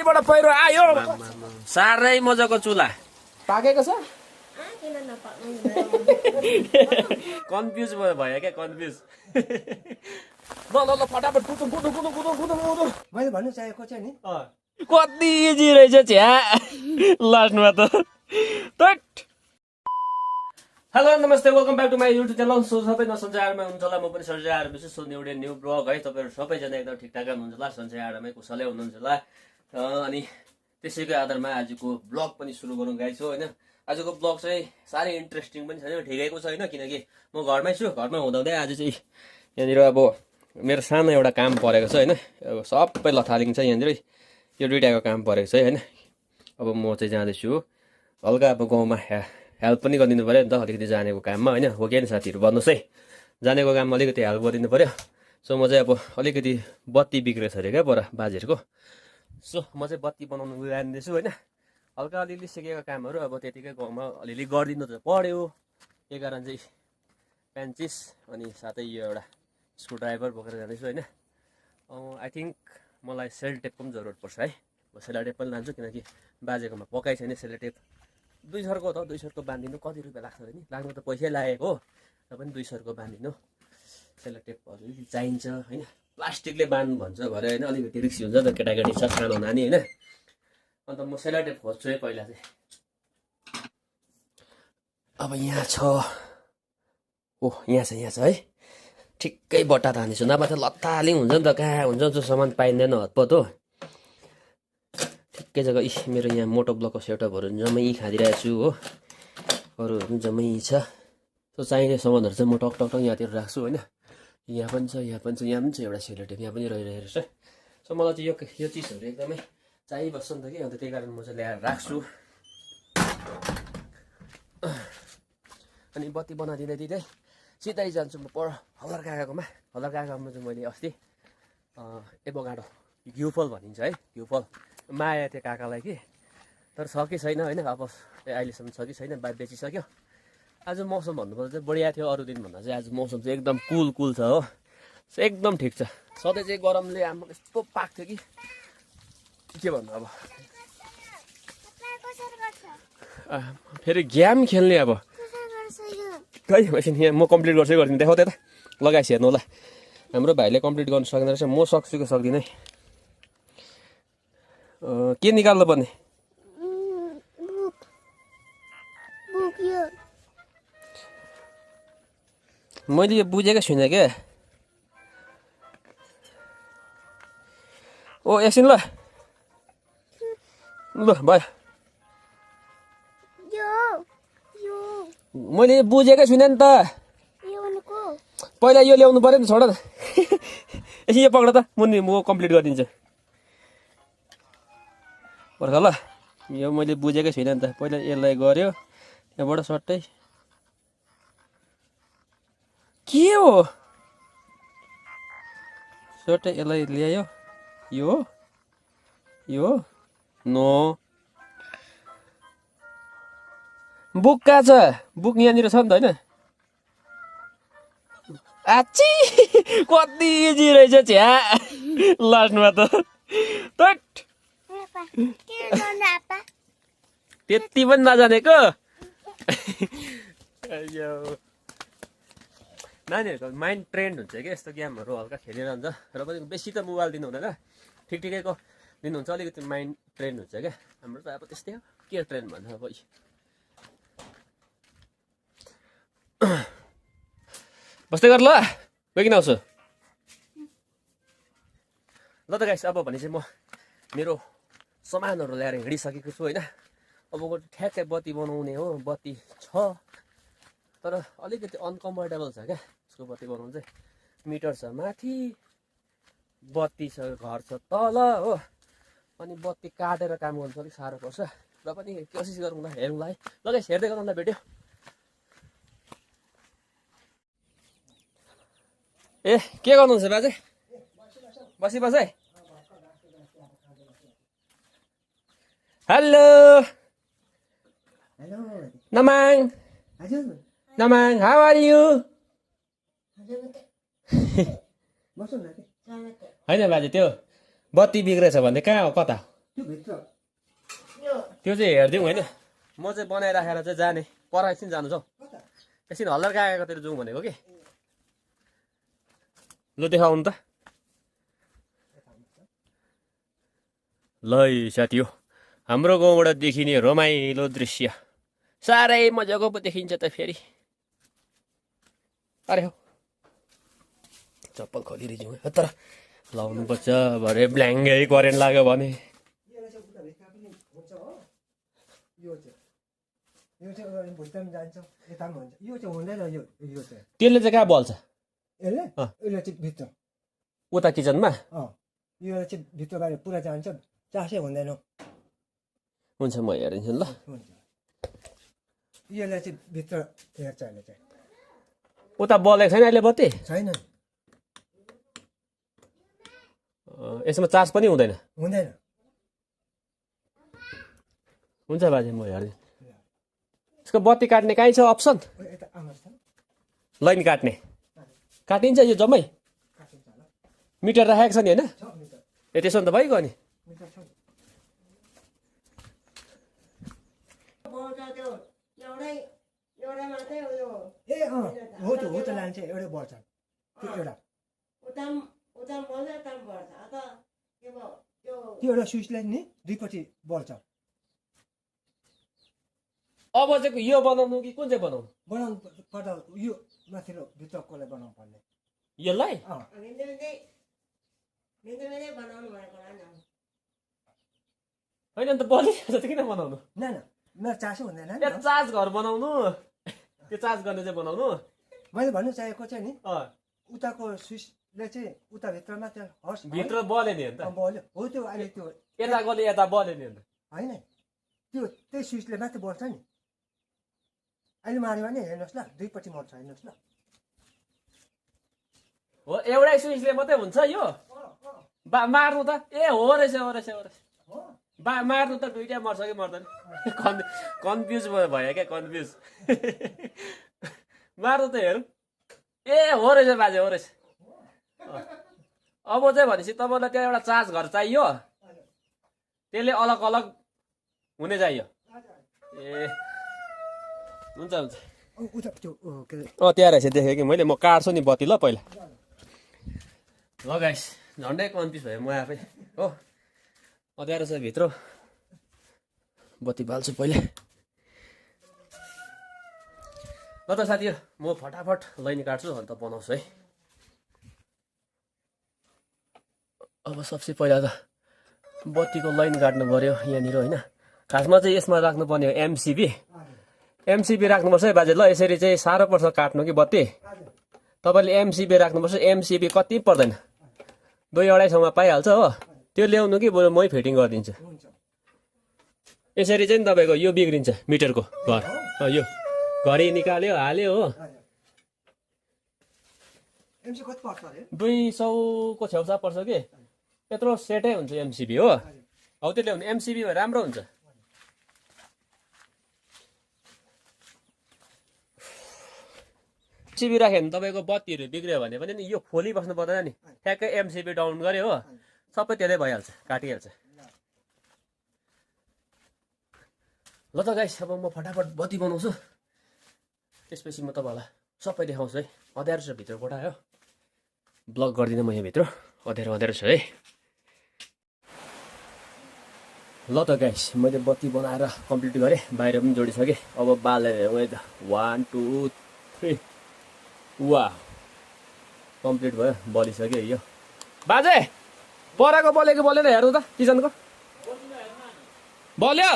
बाट पहिरो आयो साह्रै मजाको चुला पाकेको छ कन्फ्युज भयो क्या कन्फ्युज ल ल ल फटाफट कुदु कुदु कुदु कुदु कुदु कुदु मैले भन्नु चाहेको चाहिँ नि कति इजी रहेछ छ्या लास्टमा त हेलो नमस्ते welcome back to my YouTube channel so सबै सन्चै आडमा हुनुहुन्छ होला म पनि सन्चै आडमा छु सो एउटा न्यू ब्लग है तपाईँहरू सबैजना एकदम ठिकठाक हुनुहुन्छ होला सन्चै आडमै कुशलै हुनुहुन्छ होला अनि त्यसैको आधारमा आजको ब्लग पनि सुरु गरौँ गाइस हो होइन आजको ब्लग चाहिँ साह्रै इन्ट्रेस्टिङ पनि छैन ठिकैको छैन किनकि म घरमै छु घरमा हुँदाहुँदै आज चाहिँ यहाँनिर अब मेरो सानो एउटा काम परेको छ होइन अब सबै लथालिङ छ यहाँनिर यो दुइटाको काम परेको छ होइन अब म चाहिँ जाँदैछु हल्का अब गाउँमा हेल्प पनि गरिदिनु पऱ्यो नि त अलिकति जानेको काममा होइन हो कि साथीहरू भन्नुहोस् है जानेको काममा अलिकति हेल्प गरिदिनु पऱ्यो सो म चाहिँ अब अलिकति बत्ती बिग्रेछ अरे क्या पर बाजेहरूको सो म चाहिँ बत्ती बनाउनु जाँदैछु होइन हल्का अलिअलि सिकेको कामहरू अब त्यतिकै गाउँमा अलिअलि गरिदिनु त पऱ्यो त्यही कारण चाहिँ पेन्चिस अनि साथै यो एउटा स्क्रुड्राइभर बोकेर जाँदैछु होइन आई थिङ्क मलाई सेल टेपको पनि जरुरत पर्छ है म सेलो टेप पनि लान्छु किनकि बाजेकोमा पकाइ छैन सेलो टेप 2 सरको त 2 सरको बाँधिनु कति रुपियाँ लाग्छ नि लाग्नु त पैसै लागेको हो र पनि 2 सरको बाँधिनु सेलो टेपहरू चाहिन्छ होइन प्लास्टिकले बाँध्नु भन्छ भरे होइन अलिकति रिक्सी हुन्छ त केटाकेटी छ सानो नानी होइन अन्त म सेलो टेप खोज्छु है पहिला चाहिँ अब यहाँ छ ओह यहाँ छ है ठिक्कै बट्टा तान्दैछु नभए त लत्तालिङ हुन्छ नि त कहाँ हुन्छ त्यो सामान पाइँदैन हतपत हो ठिक्कै जग्गा मेरो यहाँ मोटो ब्लकको सेटअपहरू जम्मै खाँदिरहेको छु हो अरूहरू पनि जम्मै छ सो चाहिने सामानहरू चाहिँ म टक टक टक यहाँतिर राख्छु होइन यहाँ पनि छ यहाँ पनि छ एउटा सेलोटेप यहाँ पनि रहिरहेको रहेछ सो मलाई चाहिँ यो चिजहरू एकदमै चाहिबस्छ नि त कि अन्त त्यही कारण म चाहिँ ल्याएर राख्छु अनि बत्ती बनाइदिँदै सिधै जान्छु म पर हल्दर काकाकोमा हल्दर काकामा चाहिँ मैले अस्ति एभोकाडो घिउफल भनिन्छ है घिउफल माया त्यो काकालाई कि तर छ कि छैन होइन अब अहिलेसम्म छ कि छैन बेचिसक्यो आज मौसम भन्नुपर्दा चाहिँ बढिया थियो अरू दिनभन्दा चाहिँ आज मौसम चाहिँ एकदम कुल छ हो एकदम ठिक छ सधैँ चाहिँ गरमले आमा यस्तो पाक्थ्यो कि के भन्नु अब फेरि गेम खेल्ने अब खै एकछिन यहाँ म कम्प्लिट गर्छु गरिदिनु देखाउ त्यता लगाइस हेर्नु होला हाम्रो भाइले कम्प्लिट गर्नु सक्दैन रहेछ म सक्छु कि सक्दिनँ के निकाल्नु पर्ने मैले यो बुझेकै छुइनँ क्या ओ एकछिन ल भयो मैले यो बुझेकै छुइनँ नि त पहिला यो ल्याउनु पऱ्यो नि छोड न एकछिन यो पक्र त म कम्प्लिट गरिदिन्छु पर्ख ल यो मैले बुझेकै छुइनँ नि त पहिला यसलाई गऱ्यो त्यहाँबाट सट्टै के हो सट्टै यसलाई ल्यायो यो नो बुक कहाँ छ बुक यहाँनिर छ नि त होइन आची कति इजी रहेछ छ्या लास्टमा त त्यति पनि नजानेको नानीहरूको माइन्ड ट्रेन्ड हुन्छ कि यस्तो गेमहरू हल्का खेलिरहन्छ र पनि बेसी त मोबाइल दिनु हुँदैन ठिकठिकैको दिनुहुन्छ अलिकति माइन्ड ट्रेन्ड हुन्छ क्या हाम्रो त अब त्यस्तै हो के ट्रेन्ड भन्छ अब बस्दै गर ल गइकन आउँछु ल त गाइस अब भने चाहिँ म मेरो सामानहरू ल्याएर हिँडिसकेको छु होइन अब ठ्याक्कै बत्ती बनाउने हो बत्ती छ तर अलिकति अनकम्फर्टेबल छ क्या उसको बत्ती बनाउनु चाहिँ मिटर छ माथि बत्ती छ घर छ तल हो अनि बत्ती काटेर काम गर्नु चाहिँ अलिक साह्रो पर्छ र पनि कोसिस गरौँ ल हेरौँ ल है ल गाइस हेर्दै गरौँ ल भेट्यो ए के गर्नुहुन्छ बाजे बस है हेलो नमाङ नमाङ हाउ आर यु होइन बाजे त्यो बत्ती बिग्रेछ भने कहाँ हो कता भित्र त्यो चाहिँ हेरिदिउँ होइन म चाहिँ बनाइराखेर चाहिँ जाने पर एकछिन जानु छ कता एकछिन हल्लर कागतिर जाउँ भनेको कि लु देखाउनु त ल साथी हो हाम्रो गाउँबाट देखिने रमाइलो दृश्य साह्रै मजाको पो देखिन्छ त फेरि अरे हो चप्पल खोलिरहेछौँ तर लाउनुपर्छ भरे ब्ल्याङ्गै करेन्ट लाग्यो भने यसलाई चाहिँ उता भित्र पनि हुन्छ हो यो चाहिँ भुटान जान्छ यता पनि हुन्छ यो चाहिँ हुँदैन यो चाहिँ त्यसले चाहिँ कहाँ बल्छ यसले यसले चाहिँ भित्र उता किचनमा यो चाहिँ भित्रबाट पुरा जान्छ चासै हुँदैन हुन्छ म हेरिदिन्छु नि ल हुन्छ यसलाई चाहिँ भित्र हेर्छ अहिले चाहिँ उता बलेको छैन अहिले बत्ती छैन यसमा चार्ज पनि हुँदैन हुँदैन हुन्छ बाजे म हेरिदिन्छु यसको बत्ती काट्ने कहीँ छ अप्सन यता आमा छ लाइन काट्ने काटिन्छ यो जम्मै काटिन्छ होला मिटर राखेको छ नि होइन छ मिटर ए त्यसो भने त भइगयो नि मिटर छ ए हो त लान्छ एउटै बढ्छ त्यो एउटा त्यो एउटा स्विचलाई नि दुईपट्टि बढ्छ अब चाहिँ यो बनाउनु कि कुन चाहिँ बनाउनु बनाउनु पर्दा यो माथिल्लो भित्रकोलाई बनाउनु पर्ने यसलाई होइन अन्त बलिरहेको छ त किन बनाउनु न मेरो चासो हुँदैन नि ए चार्ज घर बनाउनु त्यो चार्ज गर्ने चाहिँ बनाउनु मैले भन्नु चाहेको चाहिँ नि अँ उताको स्विचले चाहिँ उताभित्र मात्र हस् भित्र बल्यो नि अन्त बल्यो हो त्यो अहिले त्यो यता गले यता बल्यो नि अन्त होइन त्यो त्यही स्विचले मात्रै बढ्छ नि अहिले माऱ्यो भने हेर्नुहोस् ल दुईपट्टि मर्छ हेर्नुहोस् ल हो एउटै स्विचले मात्रै हुन्छ यो मार्नु त ए हो रहेछ हो रहेछ हो रहेछ मार्नु त दुइटै मर्छ कि मर्दैन कन्फ्युज भयो क्या कन्फ्युज मार्नु त हेरौँ ए हो रहेछ बाजे हो रहेछ अब चाहिँ भनेपछि तपाईँलाई त्यहाँ एउटा चार्ज घर चाहियो त्यसले अलग अलग हुने चाहियो ए हुन्छ हुन्छ उता त्यो के अरे त्यहाँ रहेछ देखेँ कि मैले म काट्छु नि बत्ती ल पहिला ल गाइस झन्डै कन्फ्युज भयो म आफै हो अँध्यारो छ भित्र बत्ती बाल्छु पहिले ल त साथी म फटाफट लाइन काट्छु अन्त बनाउँछु है अब सबसे पहिला त बत्तीको लाइन काट्नु पर्यो यहाँनिर होइन खासमा चाहिँ यसमा राख्नुपर्ने हो एमसिबी राख्नुपर्छ है बाजे ल यसरी चाहिँ साह्रो पर्छ काट्नु कि बत्ती तपाईँले एमसिबी राख्नुपर्छ एमसिबी कति पर्दैन 2-2.5 पाइहाल्छ हो त्यो ल्याउनु कि बरु मै फिटिङ गरिदिन्छु यसरी चाहिँ तपाईँको यो बिग्रिन्छ मिटरको घर यो घरि निकाल्यो हाल्यो हो एमसी कति पर्छ अरे 200 को छेउछाउ पर्छ कि यत्रो सेटै हुन्छ एमसिबी हो हौ त्यो ल्याउनु एमसिबी राम्रो हुन्छ एमसिबी राख्यो भने तपाईँको बत्तीहरू बिग्रियो भने पनि नि यो खोली बस्नु पर्दैन नि ठ्याक्कै एमसिबी डाउन गऱ्यो हो सबै त्यसले भइहाल्छ काटिहाल्छ ल त गाइस अब म फटाफट बत्ती बनाउँछु त्यसपछि म तपाईँहरूलाई सबै देखाउँछु है अँध्यारो छ भित्र कोठा हो ब्लक गरिदिनँ म यहाँभित्र अँध्यारो छ है ल त गाइस मैले बत्ती बनाएर कम्प्लिट गरेँ बाहिर पनि जोडिसकेँ अब बालेर हेरौँ है त 1 2 3 वा कम्प्लिट भयो बलिसक्यो यो बाजे पराको बलेको बलेर हेर्नु त किचनको बल्यो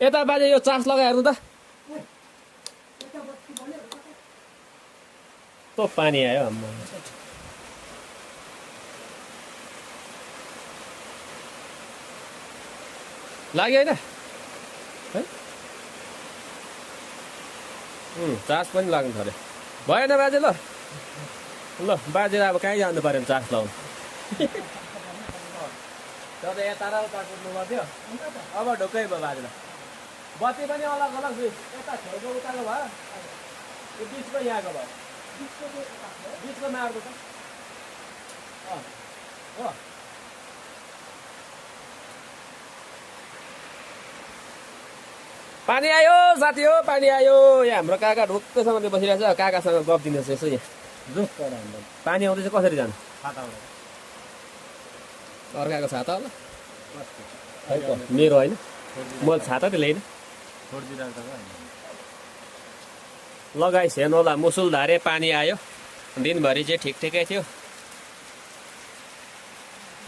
यता बाजे यो चार्ज लगाइ हेर्नु त तो पानी आयो आम्मा लाग्यो होइन है चार्ज पनि लाग्नु छ अरे भएन बाजे ल ल बाजे अब कहीँ जानु पऱ्यो चार्ज लाउनु तपाईँ यता र उता कुद्नु पर्थ्यो अब ढुक्कै भयो बाजेलाई बत्ती पनि अलग अलग यता छेउको उताको भयो यो बिचको यहाँको भयो बिचको मार्नु त हो पानी आयो साथी हो, पानी आयो। यहाँ हाम्रो काका ढुक्कैसँग बसिरहेको छ, काकासँग गफ दिनुहोस् यसो यहाँ। पानी आउँदैछ कसरी जानु? अर्काको छाता होला मेरो होइन, मैले छाता त ल्याइन। लगाइस हेर्नु होला, मुसुलधारे पानी आयो। दिनभरि चाहिँ ठिक ठिकै थियो,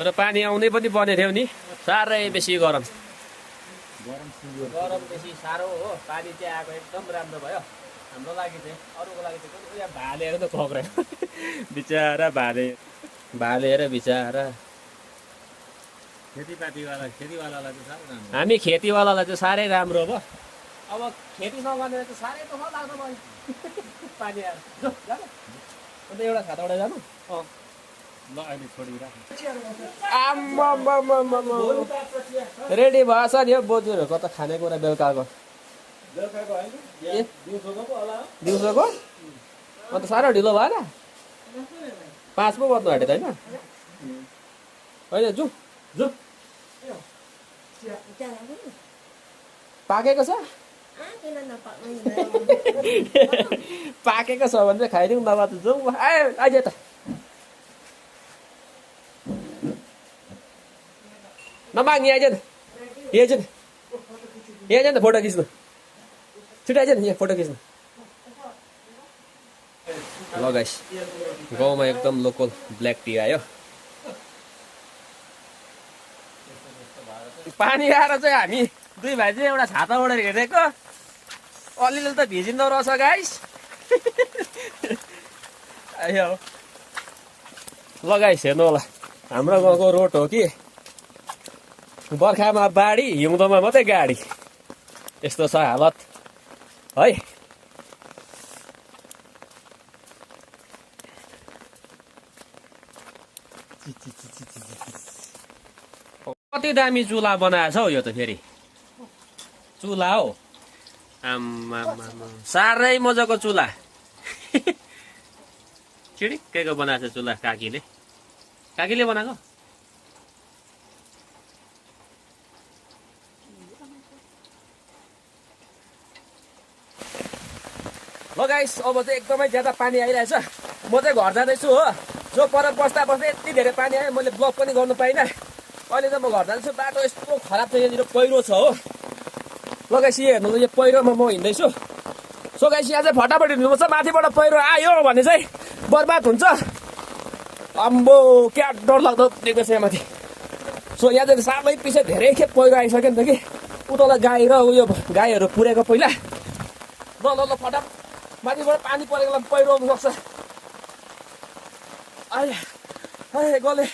तर पानी आउनै पनि पर्ने थियो नि। साह्रै बेसी गरम बेसी साह्रो हो। पानी चाहिँ आएको एकदम राम्रो भयो हाम्रो लागि चाहिँ। अरूको लागि चाहिँ यहाँ भालेर त खक्रे बिचरा भालेर बिचरा। हामी खेतीवालालाई चाहिँ साह्रै राम्रो भयो। अब खेती नगर्ने त साह्रै दुःख लाग्छ मलाई पानी आएर। अन्त एउटा छाताबाट जानु रेडी भएछ नि हो बोजूहरूको त खानेकुरा बेलुकाको। दिउँसोको अन्त साह्रो ढिलो भएन? 5 पो बज्नु आँट्यो त होइन? होइन जाउँ पाकेको छ? पाकेको छ भने चाहिँ खाइदिउँ, नभए त जाउँ। अहिले त नमाग यहाँ आइज न, यहाँ आइज न फोटो खिच्नु। छिटो आइज न यहाँ फोटो खिच्नु। ल गाइस, गाउँमा एकदम लोकल ब्ल्याक टी आयो। पानी आएर चाहिँ हामी दुई भाइ चाहिँ एउटा छाता ओढेर हिँडेको। अलिअलि त भिजिँदो रहेछ गाइस। आयो ल गाइस हेर्नु होला, हाम्रो गाउँको रोड हो कि बर्खामा बाढी, हिउँदोमा मात्रै गाडी। यस्तो छ हालत है। कति दामी चुला बनाएछ हौ यो त। फेरि चुला हो, आम्मा साह्रै मजाको चुला। चिडिक्कैको बनाएछ चुला काकीले बनाएको। ल गाइस, अब चाहिँ एकदमै ज्यादा पानी आइरहेछ। म चाहिँ घर जाँदैछु हो। जो पर बस्दा यति धेरै पानी आयो, मैले ब्लग पनि गर्नु पाइनँ। अहिले त म घर जान्छु। बाटो यस्तो खराब छ, यहाँनिर पहिरो छ हो। ल गाइस हेर्नु, यो पहिरोमा म हिँड्दैछु। सो गाइस यहाँ चाहिँ फटाफट हिँड्नुपर्छ, माथिबाट पहिरो आयो भने चाहिँ बर्बाद हुन्छ। अम्बो क्या डर लाग्दो देख्दैछ यहाँ माथि। सो यहाँ चाहिँ सालै पछि धेरै खेप पहिरो आइसक्यो नि त कि। उता गाई र उयो गाईहरू पुरेको पहिला। ल फटाफट माथिबाट पानी परेको पहिरो आउनु सक्छ। गले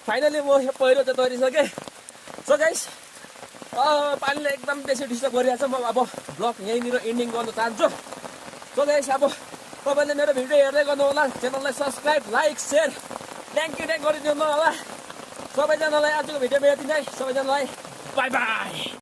फाइनली म पहिरो चाहिँ तरिसकेँ। सो गाइस पानीले एकदम बेसी डिस्टर्ब गरिरहेछ। म अब ब्लग यहीँनिर एन्डिङ गर्न चाहन्छु। सो गाइस अब तपाईँले मेरो भिडियो हेर्दै गर्नु होला। च्यानललाई सब्सक्राइब, लाइक, सेयर, ट्याङ्क गरिदिनु होला। सबैजनालाई आजको भिडियोमा यति नै। सबैजनालाई बाई बाई।